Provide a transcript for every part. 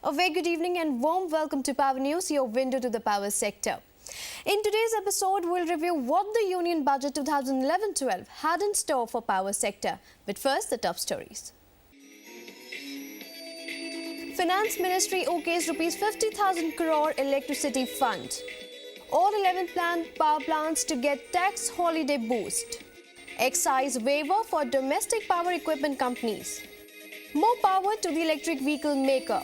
A very good evening and warm welcome to Power News, your window to the power sector. In today's episode, we'll review what the Union Budget 2011-12 had in store for power sector. But first, the top stories. Finance Ministry okays rupees 50,000 crore electricity fund. All 11 planned power plants to get tax holiday boost. Excise waiver for domestic power equipment companies. More power to the electric vehicle maker.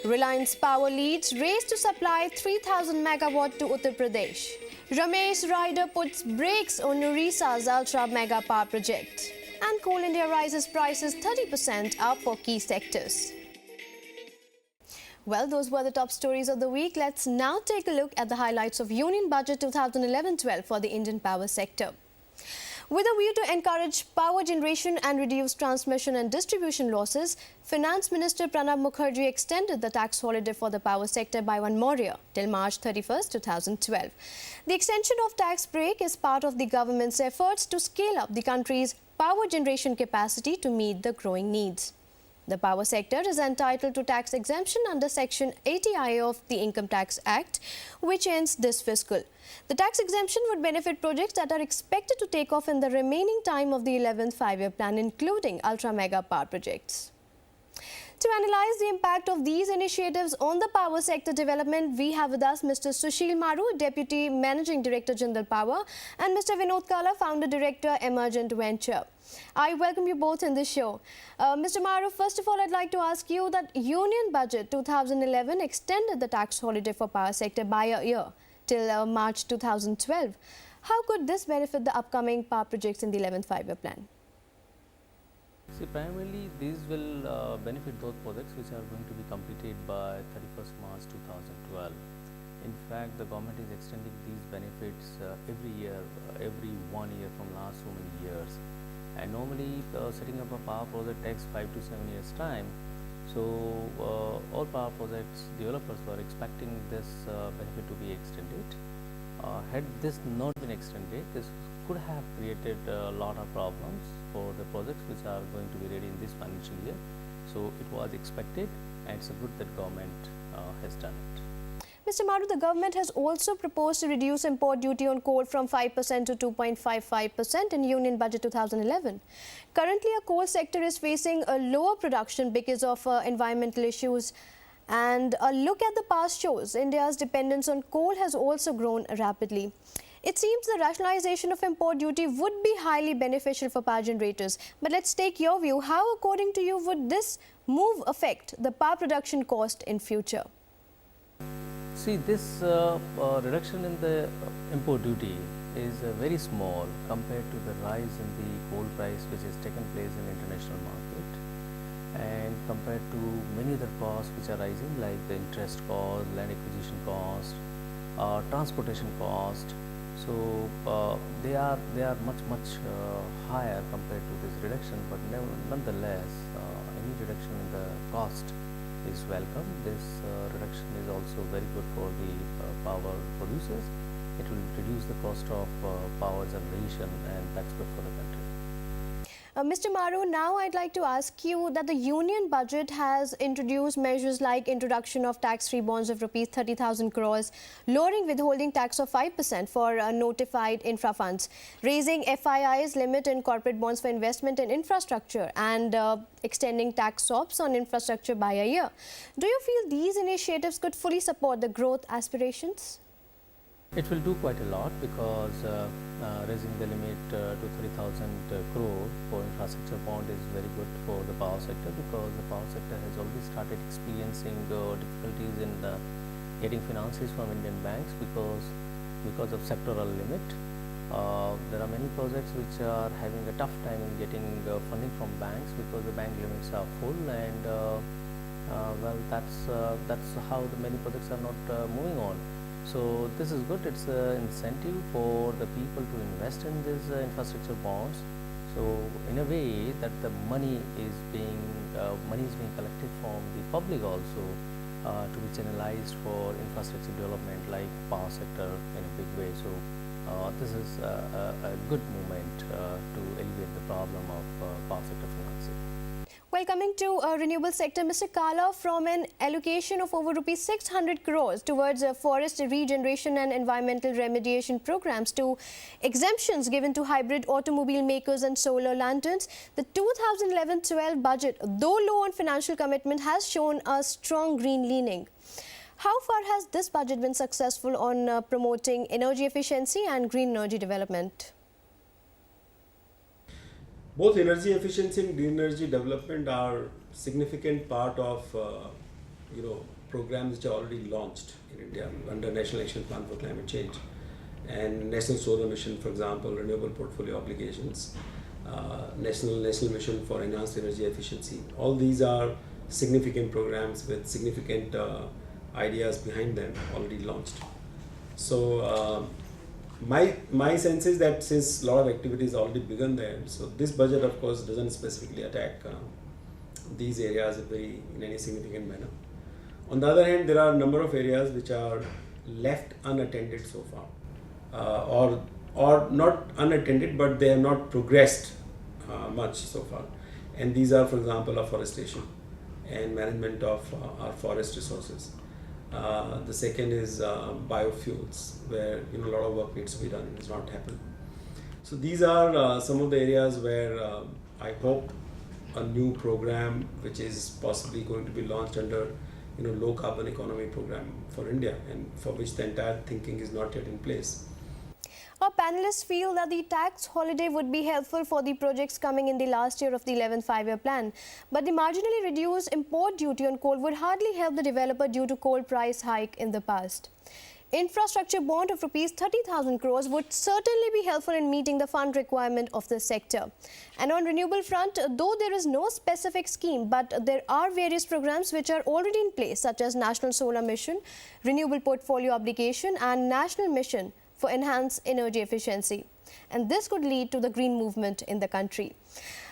Reliance Power leads race to supply 3,000 megawatt to Uttar Pradesh. Ramesh Ryder puts brakes on Orisa's ultra mega power project. And Coal India rises prices 30% up for key sectors. Well, those were the top stories of the week. Let's now take a look at the highlights of Union Budget 2011-12 for the Indian power sector. With a view to encourage power generation and reduce transmission and distribution losses, Finance Minister Pranab Mukherjee extended the tax holiday for the power sector by one more year, till March 31, 2012. The extension of tax break is part of the government's efforts to scale up the country's power generation capacity to meet the growing needs. The power sector is entitled to tax exemption under Section 80I of the Income Tax Act, which ends this fiscal. The tax exemption would benefit projects that are expected to take off in the remaining time of the 11th five-year plan, including ultra-mega power projects. To analyze the impact of these initiatives on the power sector development, we have with us Mr. Sushil Maru, Deputy Managing Director, Jindal Power, and Mr. Vinod Kala, Founder Director, Emergent Venture. I welcome you both in this show. Mr. Maru, first of all, I'd like to ask you that Union Budget 2011 extended the tax holiday for power sector by a year till March 2012. How could this benefit the upcoming power projects in the 11th five-year plan? See, primarily these will benefit those projects which are going to be completed by 31st March 2012. In fact, the government is extending these benefits every year, every 1 year from last so many years. And normally setting up a power project takes 5 to 7 years time. So all power projects developers were expecting this benefit to be extended. Had this not been extended, this could have created a lot of problems for the projects which are going to be ready in this financial year. So it was expected, and it's good that government has done it. Mr. Maru, the government has also proposed to reduce import duty on coal from 5% to 2.55% in Union Budget 2011. Currently, our coal sector is facing a lower production because of environmental issues. And a look at the past shows India's dependence on coal has also grown rapidly. It seems the rationalization of import duty would be highly beneficial for power generators. But let's take your view. How, according to you, would this move affect the power production cost in future? See, this reduction in the import duty is very small compared to the rise in the coal price which has taken place in the international market, and compared to many other costs which are rising, like the interest cost, land acquisition cost, transportation cost. So they are much higher compared to this reduction, but nonetheless any reduction in the cost is welcome. This reduction is also very good for the power producers. It will reduce the cost of power generation, and that's good for the country. Mr. Maru, now I'd like to ask you that the Union Budget has introduced measures like introduction of tax-free bonds of rupees 30,000 crores, lowering withholding tax of 5% for notified infra funds, raising FII's limit in corporate bonds for investment in infrastructure, and extending tax swaps on infrastructure by a year. Do you feel these initiatives could fully support the growth aspirations? It will do quite a lot, because raising the limit to 30,000 crore for infrastructure bond is very good for the power sector, because the power sector has already started experiencing difficulties in getting finances from Indian banks because of sectoral limit. There are many projects which are having a tough time in getting funding from banks because the bank limits are full, and well, that's how the many projects are not moving on. So this is good. It's an incentive for the people to invest in these infrastructure bonds. So in a way that the money is being collected from the public also to be channelized for infrastructure development like power sector in a big way. So this is a good movement to alleviate the problem of power sector financing. Well, coming to renewable sector, Mr. Kala, from an allocation of over rupees 600 crores towards forest regeneration and environmental remediation programs to exemptions given to hybrid automobile makers and solar lanterns, the 2011-12 budget, though low on financial commitment, has shown a strong green leaning. How far has this budget been successful on promoting energy efficiency and green energy development? Both energy efficiency and green energy development are significant part of programs which are already launched in India under National Action Plan for Climate Change and National Solar Mission, for example, Renewable Portfolio Obligations, National Mission for Enhanced Energy Efficiency. All these are significant programs with significant ideas behind them already launched. So my sense is that since a lot of activities already begun there, so this budget of course doesn't specifically attack these areas in any significant manner. On the other hand, there are a number of areas which are left unattended so far, or not unattended, but they have not progressed much so far. And these are, for example, afforestation and management of our forest resources. The second is biofuels, where a lot of work needs to be done and it's not happened. So these are some of the areas where I hope a new program, which is possibly going to be launched under low carbon economy program for India, and for which the entire thinking is not yet in place. Our panelists feel that the tax holiday would be helpful for the projects coming in the last year of the 11th five-year plan. But the marginally reduced import duty on coal would hardly help the developer due to coal price hike in the past. Infrastructure bond of rupees 30,000 crores would certainly be helpful in meeting the fund requirement of the sector. And on renewable front, though there is no specific scheme, but there are various programs which are already in place, such as National Solar Mission, Renewable Portfolio Obligation and National Mission for enhanced energy efficiency. And this could lead to the green movement in the country.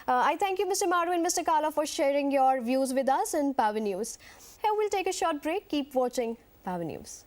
I thank you, Mr. Maru and Mr. Kala, for sharing your views with us in Power News. Here we'll take a short break. Keep watching Power News.